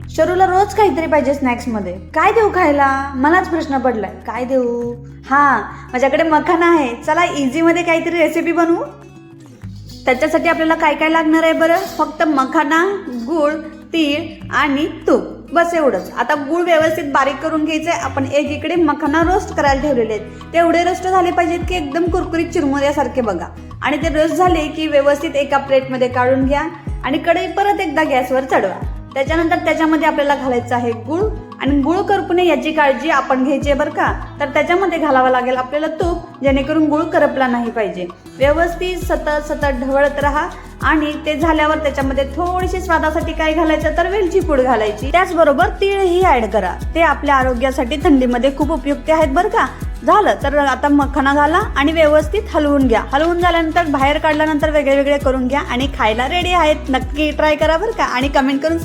शरूला रोज काहीतरी पाहिजे स्नॅक्समध्ये. काय देऊ खायला? मलाच प्रश्न पडलाय, काय देऊ? हां, माझ्याकडे मखाना आहे. चला इझीमध्ये काहीतरी रेसिपी बनवू. त्याच्यासाठी आपल्याला काय काय लागणार आहे बरं? फक्त मखाना, गूळ, तीळ आणि तूप, बस एवढंच. आता गूळ व्यवस्थित बारीक करून घ्यायचंय. आपण एकीकडे मखाना रोस्ट करायला ठेवलेले आहेत. ते एवढे रोस्ट झाले पाहिजेत की एकदम कुरकुरीत चिरमुऱ्यासारखे बघा. आणि ते रोस्ट झाले की व्यवस्थित एका प्लेटमध्ये काढून घ्या आणि कढई परत एकदा गॅसवर चढवा. त्याच्यानंतर त्याच्यामध्ये आपल्याला घालायचं आहे गूळ. आणि गूळ करपू नये याची काळजी आपण घ्यायची आहे बरं का. तर त्याच्यामध्ये घालावं लागेल आपल्याला तूप, जेणेकरून गूळ करपला नाही पाहिजे. व्यवस्थित सतत ढवळत राहा. आणि ते झाल्यावर त्याच्यामध्ये थोडीशी स्वादासाठी काय घालायचं तर वेलची पूड घालायची. त्याचबरोबर तीळही ऍड करा. ते आपल्या आरोग्यासाठी थंडीमध्ये खूप उपयुक्त आहेत बरं का. झालं तर आता मखाना घाला आणि व्यवस्थित हलवून घ्या. हलवून झाल्यानंतर बाहेर काढल्यानंतर वेगळे वेगळे करून घ्या आणि खायला रेडी आहेत. नक्की ट्राय करा बरं का आणि कमेंट करून